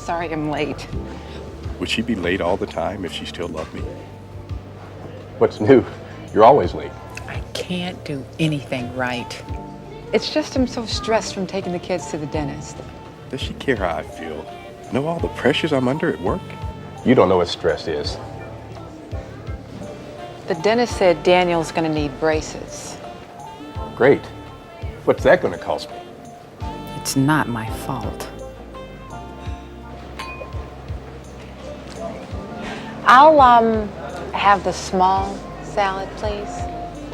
sorry I'm late. Would she be late all the time if she still loved me? What's new? You're always late. I can't do anything right. It's just I'm so stressed from taking the kids to the dentist. Does she care how I feel? Know all the pressures I'm under at work? You don't know what stress is. The dentist said Daniel's gonna need braces. Great. What's that going to cost me? It's not my fault. I'll, have the small salad, please.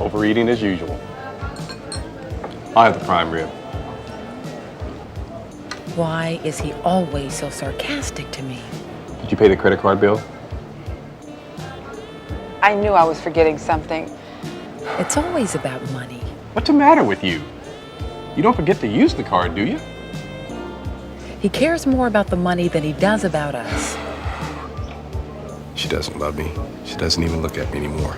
Overeating as usual. I'll have the prime rib. Why is he always so sarcastic to me? Did you pay the credit card bill? I knew I was forgetting something. It's always about money. What's the matter with you? You don't forget to use the card, do you? He cares more about the money than he does about us. She doesn't love me. She doesn't even look at me anymore.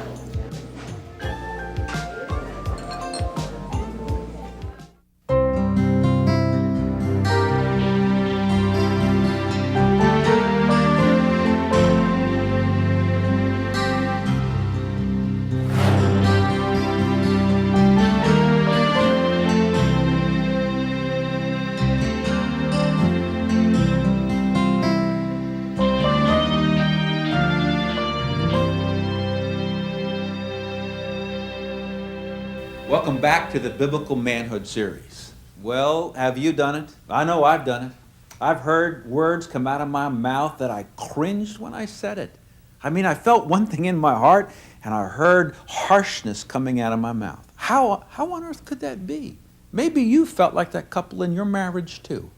Welcome back to the Biblical Manhood series. Well, have you done it? I know I've done it. I've heard words come out of my mouth that I cringed when I said it. I mean, I felt one thing in my heart, and I heard harshness coming out of my mouth. How on earth could that be? Maybe you felt like that couple in your marriage too.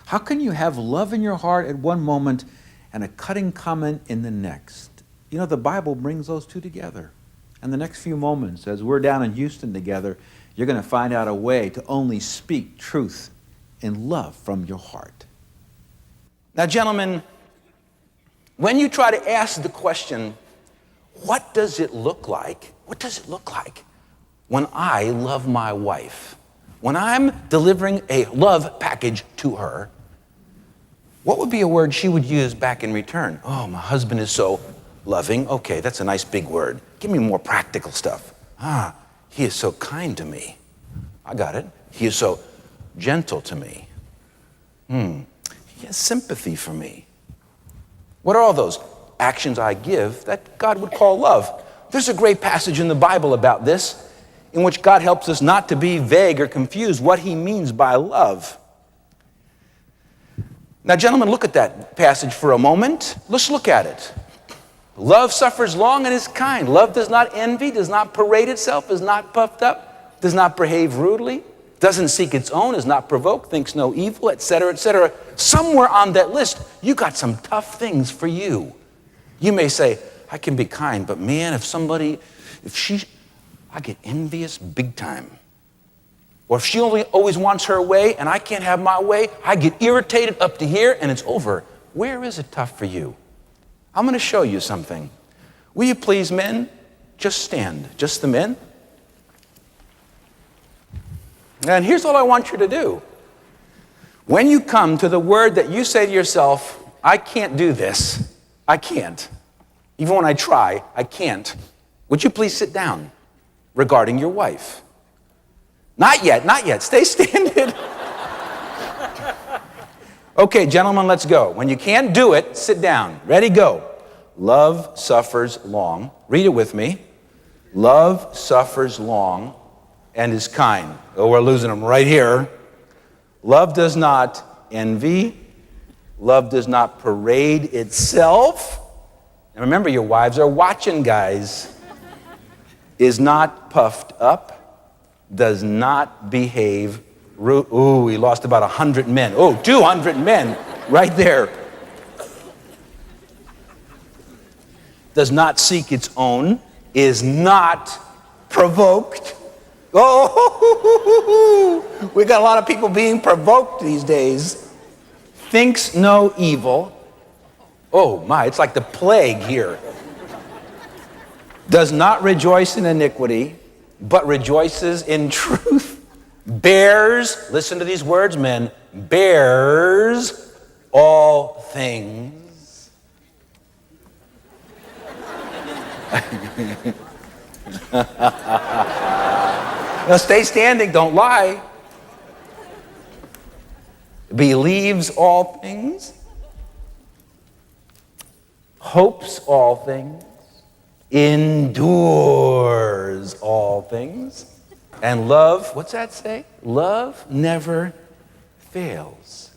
How can you have love in your heart at one moment and a cutting comment in the next? You know, the Bible brings those two together. And the next few moments, as we're down in Houston together, you're going to find out a way to only speak truth in love from your heart. Now, gentlemen, when you try to ask the question, what does it look like? What does it look like when I love my wife? When I'm delivering a love package to her, what would be a word she would use back in return? Oh, my husband is so loving. Okay, that's a nice big word. Give me more practical stuff. He is so kind to me. I got it. He is so gentle to me. He has sympathy for me. What are all those actions I give that God would call love? There's a great passage in the Bible about this in which God helps us not to be vague or confused what he means by love. Now, gentlemen, look at that passage for a moment. Let's look at it. Love suffers long and is kind. Love does not envy, does not parade itself, is not puffed up, does not behave rudely, doesn't seek its own, is not provoked, thinks no evil, etc., etc. Somewhere on that list, you got some tough things for you. You may say, I can be kind, but man, I get envious big time. Or if she always wants her way and I can't have my way, I get irritated up to here and it's over. Where is it tough for you? I'm going to show you something. Will you please, men, just stand, just the men? And here's all I want you to do. When you come to the word that you say to yourself, I can't do this, I can't. Even when I try, I can't. Would you please sit down regarding your wife? Not yet, stay standing. Okay, gentlemen, let's go. When you can't do it, sit down. Ready, go. Love suffers long. Read it with me. Love suffers long and is kind. Oh, we're losing them right here. Love does not envy. Love does not parade itself. And remember, your wives are watching, guys. Is not puffed up. Does not behave. Ooh, we lost about 100 men. Oh, 200 men right there. Does not seek its own. Is not provoked. Oh, we got a lot of people being provoked these days. Thinks no evil. Oh my, it's like the plague here. Does not rejoice in iniquity, but rejoices in truth. Bears, listen to these words, men, bears all things. Now stay standing, don't lie. Believes all things, hopes all things, endures all things, and love, what's that say? Love never fails.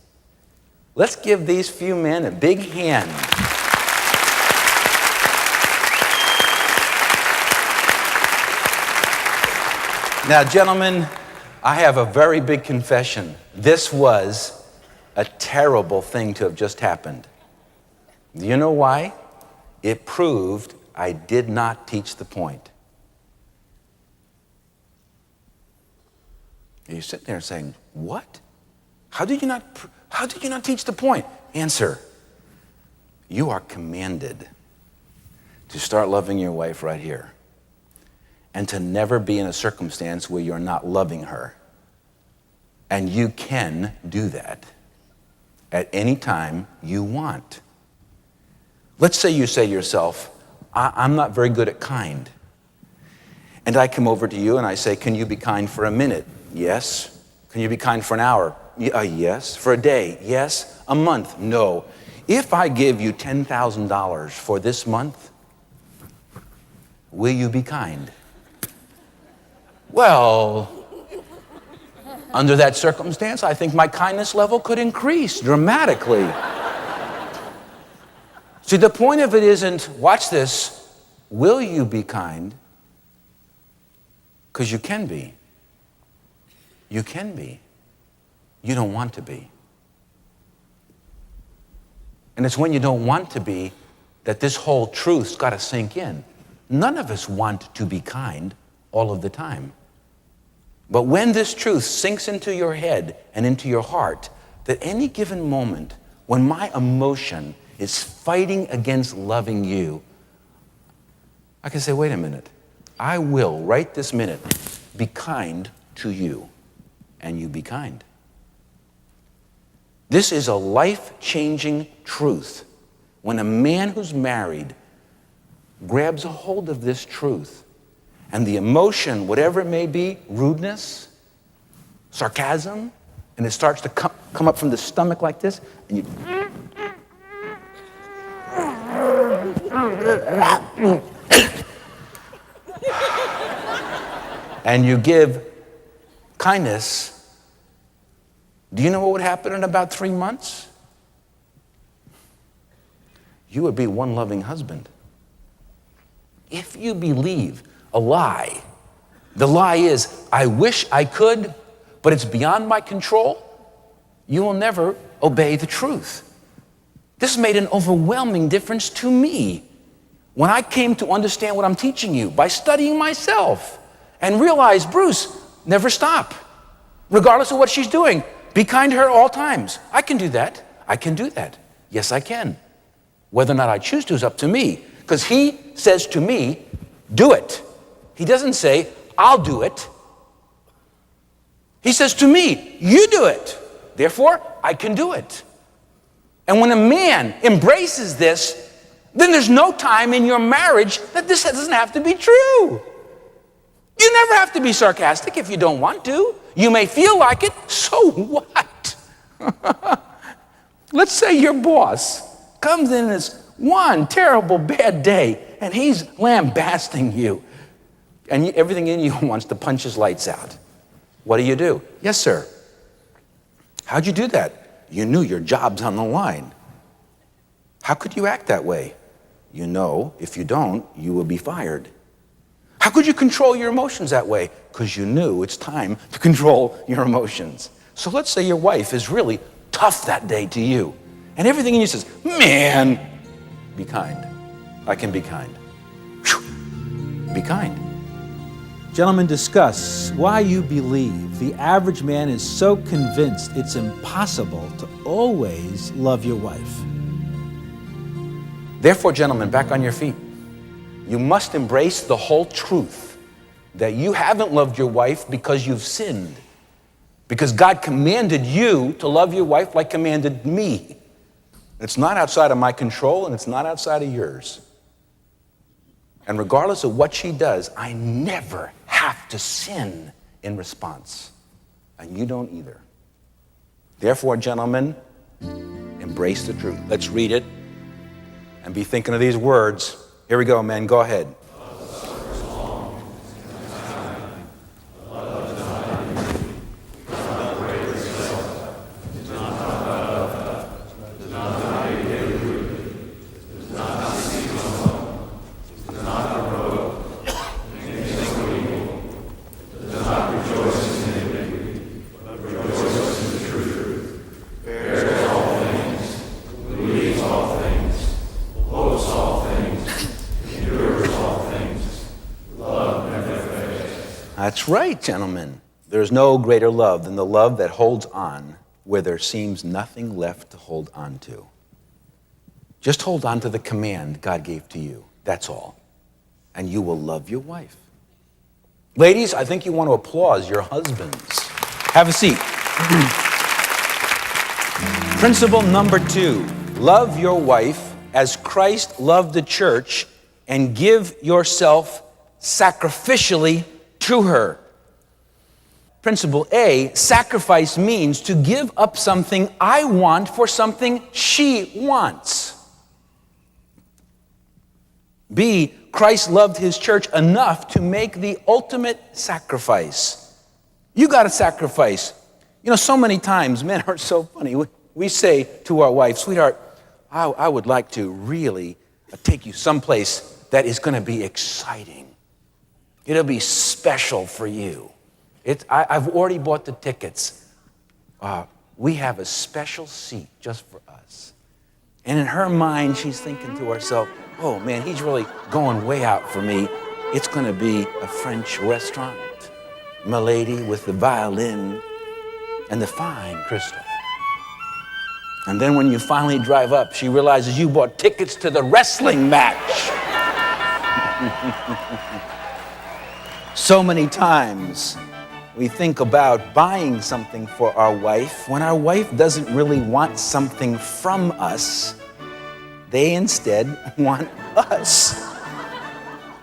Let's give these few men a big hand. Now, gentlemen, I have a very big confession. This was a terrible thing to have just happened. Do you know why? It proved I did not teach the point. You're sitting there saying, what? How did you not teach the point? Answer, you are commanded to start loving your wife right here and to never be in a circumstance where you're not loving her. And you can do that at any time you want. Let's say you say to yourself, I'm not very good at kind. And I come over to you and I say, can you be kind for a minute? Yes. Can you be kind for an hour? Yes. For a day? Yes. A month? No. If I give you $10,000 for this month, will you be kind? Well, under that circumstance, I think my kindness level could increase dramatically. See, the point of it isn't, watch this, will you be kind? Because you can be. You can be. You don't want to be. And it's when you don't want to be that this whole truth's got to sink in. None of us want to be kind all of the time. But when this truth sinks into your head and into your heart, that any given moment when my emotion is fighting against loving you, I can say, wait a minute, I will, right this minute, be kind to you, and you be kind. This is a life-changing truth. When a man who's married grabs a hold of this truth, and the emotion, whatever it may be, rudeness, sarcasm, and it starts to come up from the stomach like this, and you... and you give kindness, do you know what would happen in about 3 months? You would be one loving husband. If you believe a lie, the lie is, I wish I could, but it's beyond my control, you will never obey the truth. This made an overwhelming difference to me when I came to understand what I'm teaching you by studying myself and realize, Bruce, never stop. Regardless of what she's doing, be kind to her all times. I can do that. I can do that. Yes, I can. Whether or not I choose to is up to me, because he says to me, do it. He doesn't say, I'll do it. He says to me, you do it. Therefore, I can do it. And when a man embraces this, then there's no time in your marriage that this doesn't have to be true. You never have to be sarcastic if you don't want to. You may feel like it, so what? Let's say your boss comes in this one terrible bad day and he's lambasting you. And everything in you wants to punch his lights out. What do? Yes, sir. How'd you do that? You knew your job's on the line. How could you act that way? You know, if you don't, you will be fired. How could you control your emotions that way? Because you knew it's time to control your emotions. So let's say your wife is really tough that day to you. And everything in you says, man, be kind. I can be kind. Whew. Be kind. Gentlemen, discuss why you believe the average man is so convinced it's impossible to always love your wife. Therefore, gentlemen, back on your feet. You must embrace the whole truth that you haven't loved your wife because you've sinned. Because God commanded you to love your wife like commanded me. It's not outside of my control, and it's not outside of yours. And regardless of what she does, I never have to sin in response. And you don't either. Therefore, gentlemen, embrace the truth. Let's read it and be thinking of these words. Here we go, men. Go ahead. That's right, gentlemen. There's no greater love than the love that holds on where there seems nothing left to hold on to. Just hold on to the command God gave to you. That's all. And you will love your wife. Ladies, I think you want to applaud your husbands. Have a seat. Principle number 2, love your wife as Christ loved the church and give yourself sacrificially to her. Principle A, sacrifice means to give up something I want for something she wants. B, Christ loved his church enough to make the ultimate sacrifice. You got to sacrifice. You know, so many times, men are so funny. We say to our wife, sweetheart, I would like to really take you someplace that is going to be exciting. It'll be special for you. I've already bought the tickets. We have a special seat just for us. And in her mind, she's thinking to herself, oh man, he's really going way out for me. It's going to be a French restaurant. Milady with the violin and the fine crystal. And then when you finally drive up, she realizes you bought tickets to the wrestling match. So many times we think about buying something for our wife when our wife doesn't really want something from us. They instead want us.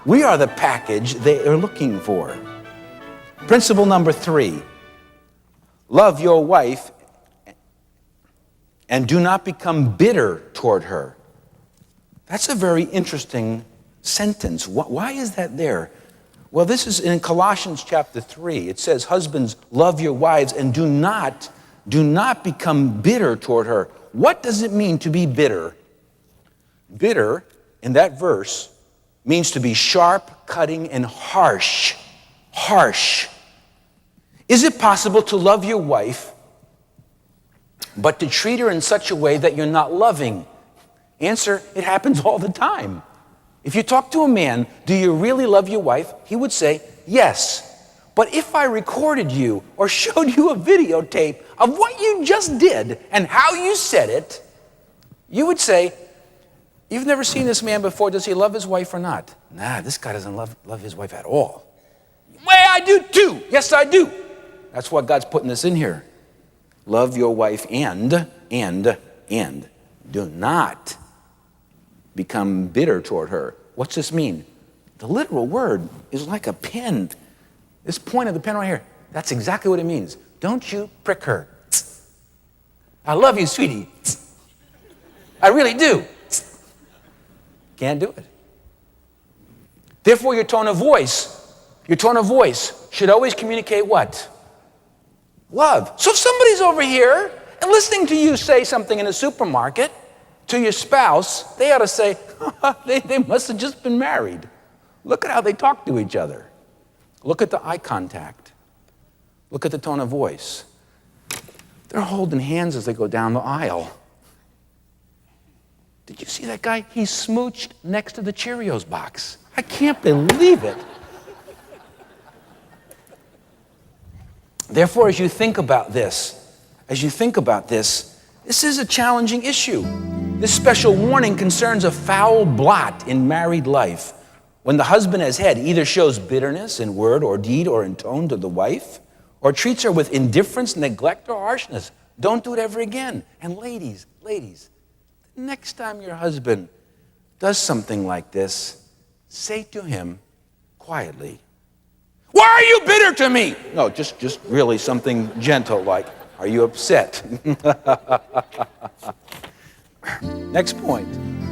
We are the package they are looking for. Principle number 3, love your wife and do not become bitter toward her. That's a very interesting sentence. Why is that there? Well, this is in Colossians chapter 3. It says, husbands, love your wives and do not become bitter toward her. What does it mean to be bitter? Bitter, in that verse, means to be sharp, cutting, and harsh. Harsh. Is it possible to love your wife, but to treat her in such a way that you're not loving? Answer, it happens all the time. If you talk to a man, do you really love your wife? He would say, yes. But if I recorded you or showed you a videotape of what you just did and how you said it, you would say, you've never seen this man before. Does he love his wife or not? Nah, this guy doesn't love his wife at all. Well, I do too. Yes, I do. That's why God's putting this in here. Love your wife and do not become bitter toward her. What's this mean? The literal word is like a pen. This point of the pen right here, that's exactly what it means. Don't you prick her. I love you, sweetie. I really do. Can't do it. Therefore, your tone of voice should always communicate what? Love. So if somebody's over here and listening to you say something in a supermarket to your spouse, they ought to say, they must have just been married. Look at how they talk to each other. Look at the eye contact. Look at the tone of voice. They're holding hands as they go down the aisle. Did you see that guy? He smooched next to the Cheerios box. I can't believe it. Therefore, as you think about this, this is a challenging issue. This special warning concerns a foul blot in married life. When the husband as head either shows bitterness in word or deed or in tone to the wife, or treats her with indifference, neglect, or harshness. Don't do it ever again. And ladies, Next time your husband does something like this, say to him quietly, "Why are you bitter to me?" No, just really something gentle like, "Are you upset?" Next point,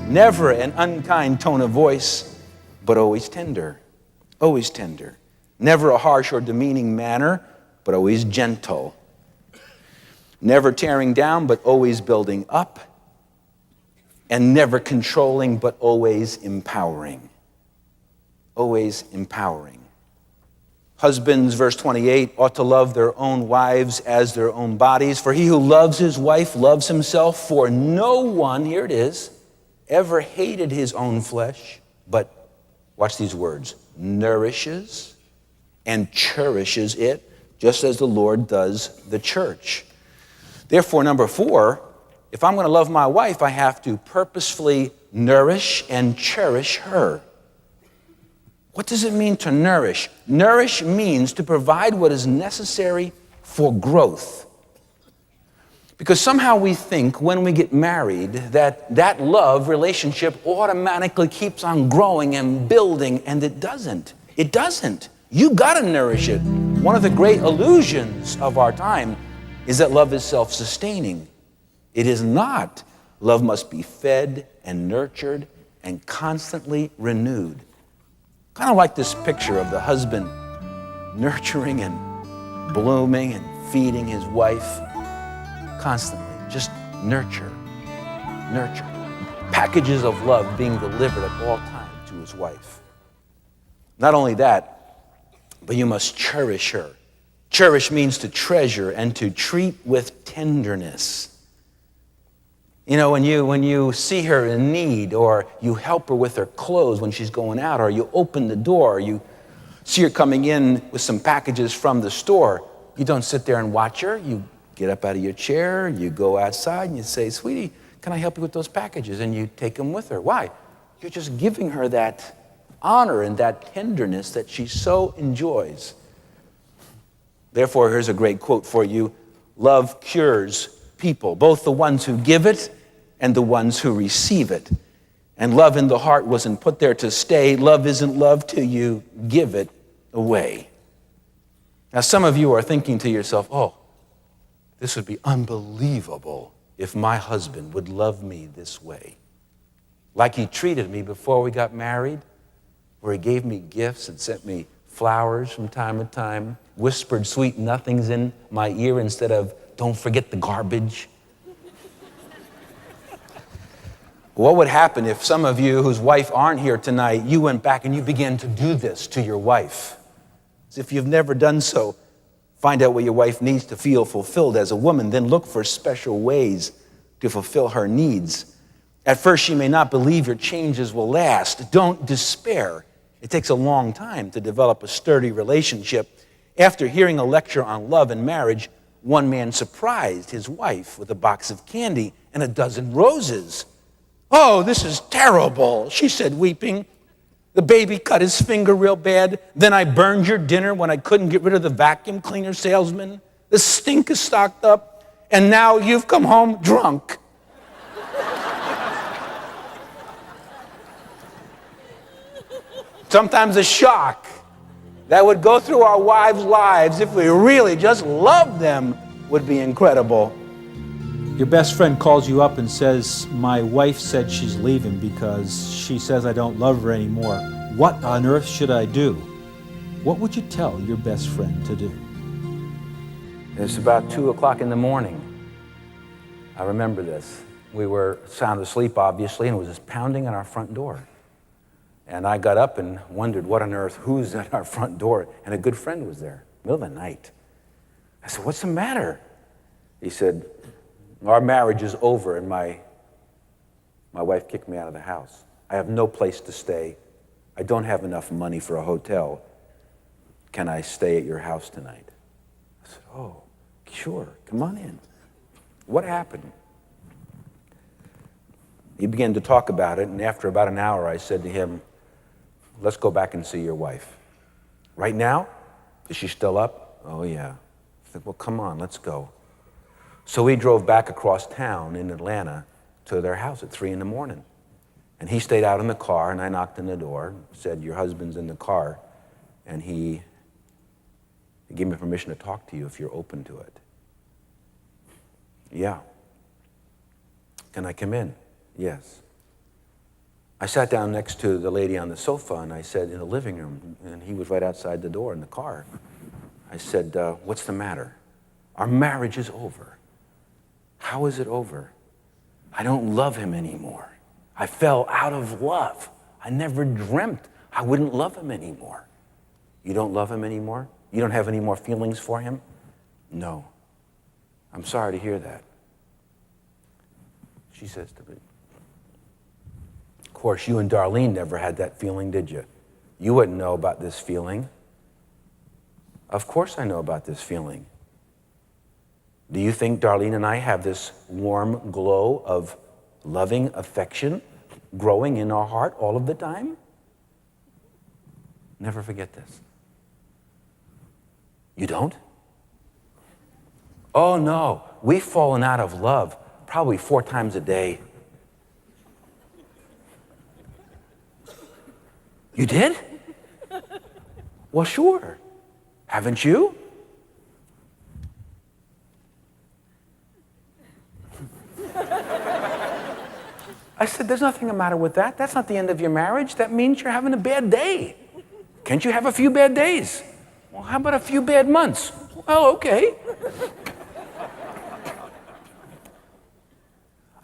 never an unkind tone of voice, but always tender. Always tender. Never a harsh or demeaning manner, but always gentle. Never tearing down, but always building up. And never controlling, but always empowering. Always empowering. Husbands, verse 28, ought to love their own wives as their own bodies. For he who loves his wife loves himself. For no one, here it is, ever hated his own flesh, but, watch these words, nourishes and cherishes it, just as the Lord does the church. Therefore, number 4, if I'm going to love my wife, I have to purposefully nourish and cherish her. What does it mean to nourish? Nourish means to provide what is necessary for growth. Because somehow we think when we get married that love relationship automatically keeps on growing and building, and it doesn't. It doesn't. You got to nourish it. One of the great illusions of our time is that love is self-sustaining. It is not. Love must be fed and nurtured and constantly renewed. Kind of like this picture of the husband nurturing and blooming and feeding his wife constantly. Just nurture. Packages of love being delivered at all times to his wife. Not only that, but you must cherish her. Cherish means to treasure and to treat with tenderness. You know, when you see her in need, or you help her with her clothes when she's going out, or you open the door, or you see her coming in with some packages from the store, you don't sit there and watch her. You get up out of your chair, you go outside, and you say, "Sweetie, can I help you with those packages?" And you take them with her. Why? You're just giving her that honor and that tenderness that she so enjoys. Therefore, here's a great quote for you. Love cures people, both the ones who give it and the ones who receive it. And love in the heart wasn't put there to stay. Love isn't love till you give it away. Now, some of you are thinking to yourself, "Oh, this would be unbelievable if my husband would love me this way. Like he treated me before we got married, where he gave me gifts and sent me flowers from time to time, whispered sweet nothings in my ear instead of, 'Don't forget the garbage.'" What would happen if some of you whose wife aren't here tonight, you went back and you began to do this to your wife? As if you've never done so, find out what your wife needs to feel fulfilled as a woman, then look for special ways to fulfill her needs. At first, she may not believe your changes will last. Don't despair. It takes a long time to develop a sturdy relationship. After hearing a lecture on love and marriage, one man surprised his wife with a box of candy and a dozen roses. "Oh, this is terrible," she said, weeping. "The baby cut his finger real bad. Then I burned your dinner when I couldn't get rid of the vacuum cleaner salesman. The stink is stocked up, and now you've come home drunk." Sometimes a shock that would go through our wives' lives if we really just loved them would be incredible. Your best friend calls you up and says, "My wife said she's leaving because she says I don't love her anymore. What on earth should I do?" What would you tell your best friend to do? It's about 2 o'clock in the morning. I remember this. We were sound asleep, obviously, and it was just pounding on our front door. And I got up and wondered, what on earth, who's at our front door? And a good friend was there, middle of the night. I said, "What's the matter?" He said, "Our marriage is over, and my wife kicked me out of the house. I have no place to stay. I don't have enough money for a hotel. Can I stay at your house tonight?" I said, "Oh, sure, come on in. What happened?" He began to talk about it, and after about an hour, I said to him, "Let's go back and see your wife." "Right now? Is she still up?" "Oh, yeah." I said, "Well, come on, let's go." So we drove back across town in Atlanta to their house at 3 in the morning. And he stayed out in the car, and I knocked on the door, said, your husband's in the car, and he gave me permission to talk to you if you're open to it. Yeah. Can I come in? Yes. I sat down next to the lady on the sofa, and I said, in the living room, and he was right outside the door in the car. I said, what's the matter? Our marriage is over. How is it over? I don't love him anymore. I fell out of love. I never dreamt I wouldn't love him anymore. You don't love him anymore? You don't have any more feelings for him? No. I'm sorry to hear that. She says to me, of course, you and Darlene never had that feeling, did you? You wouldn't know about this feeling. Of course I know about this feeling. Do you think Darlene and I have this warm glow of loving affection growing in our heart all of the time? Never forget this. You don't? Oh no, we've fallen out of love probably 4 times a day. You did? Well, sure. Haven't you? I said, there's nothing the matter with that. That's not the end of your marriage. That means you're having a bad day. Can't you have a few bad days? Well, how about a few bad months? Well, okay.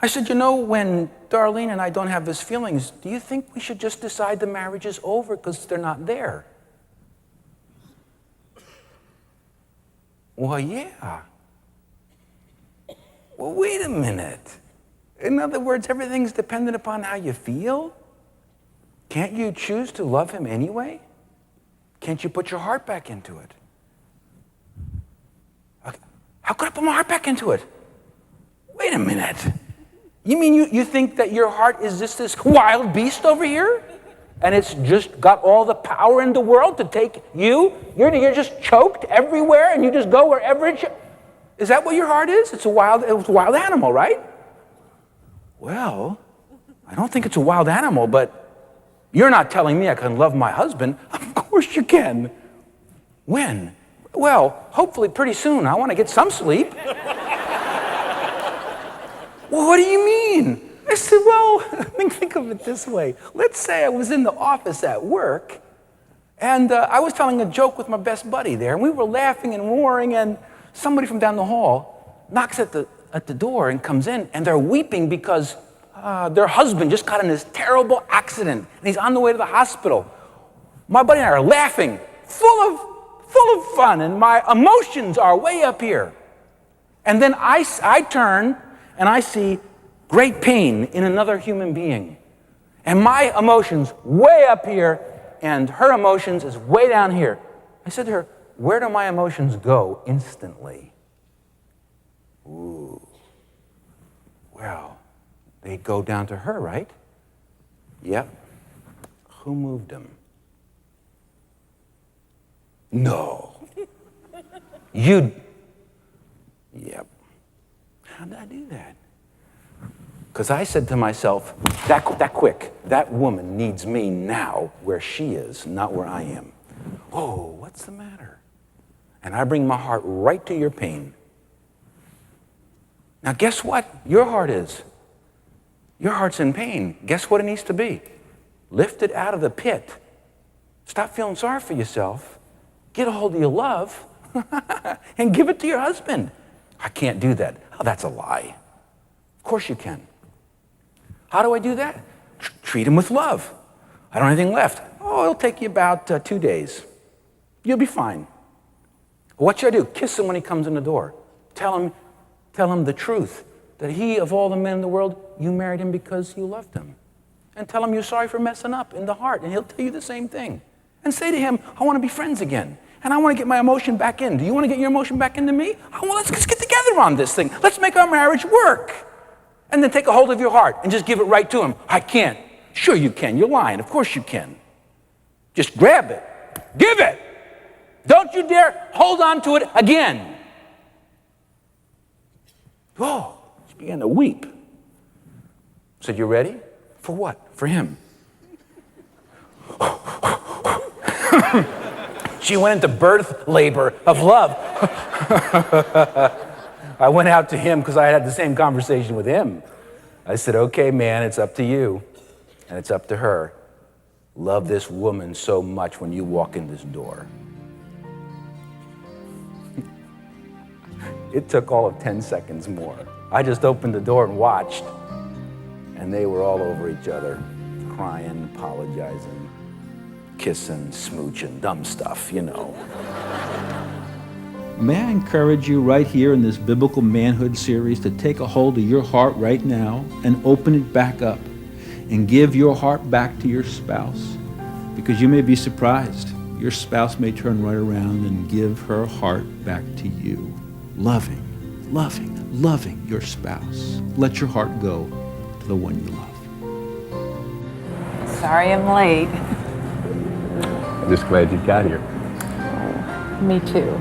I said, you know, when Darlene and I don't have these feelings, do you think we should just decide the marriage is over because they're not there? Well, yeah. Well, wait a minute. In other words, everything's dependent upon how you feel? Can't you choose to love him anyway? Can't you put your heart back into it? How could I put my heart back into it? Wait a minute. You mean you think that your heart is just this wild beast over here? And it's just got all the power in the world to take you? You're just choked everywhere and you just go wherever it... Is that what your heart is? It's a wild animal, right? Well, I don't think it's a wild animal, but you're not telling me I can love my husband. Of course you can. When? Well, hopefully pretty soon. I want to get some sleep. Well, what do you mean? I said, well, think of it this way. Let's say I was in the office at work, and I was telling a joke with my best buddy there, and we were laughing and roaring, and somebody from down the hall knocks at the door and comes in, and they're weeping because their husband just got in this terrible accident, and he's on the way to the hospital. My buddy and I are laughing, full of fun, and my emotions are way up here. And then I turn, and I see great pain in another human being. And my emotions way up here, and her emotions is way down here. I said to her, where do my emotions go instantly? Ooh. Well, they go down to her, right? Yep. Who moved them? No. You. Yep. How did I do that? Because I said to myself, that quick, that woman needs me now where she is, not where I am. Oh, what's the matter? And I bring my heart right to your pain. Now guess what your heart is? Your heart's in pain. Guess what it needs to be? Lifted out of the pit. Stop feeling sorry for yourself. Get a hold of your love and give it to your husband. I can't do that. Oh, that's a lie. Of course you can. How do I do that? Treat him with love. I don't have anything left. Oh, it'll take you about 2 days. You'll be fine. What should I do? Kiss him when he comes in the door. Tell him the truth, that he, of all the men in the world, you married him because you loved him. And tell him you're sorry for messing up in the heart, and he'll tell you the same thing. And say to him, I want to be friends again, and I want to get my emotion back in. Do you want to get your emotion back into me? Let's get together on this thing. Let's make our marriage work. And then take a hold of your heart and just give it right to him. I can't. Sure you can. You're lying. Of course you can. Just grab it. Give it. Don't you dare hold on to it again. Oh, she began to weep. Said, you ready? For what? For him. She went into birth labor of love. I went out to him because I had the same conversation with him. I said, okay, man, it's up to you. And it's up to her. Love this woman so much when you walk in this door. It took all of 10 seconds more. I just opened the door and watched. And they were all over each other, crying, apologizing, kissing, smooching, dumb stuff, you know. May I encourage you right here in this Biblical Manhood series to take a hold of your heart right now and open it back up and give your heart back to your spouse, because you may be surprised. Your spouse may turn right around and give her heart back to you. Loving, loving, loving your spouse. Let your heart go to the one you love. Sorry I'm late. I'm just glad you got here. Me too.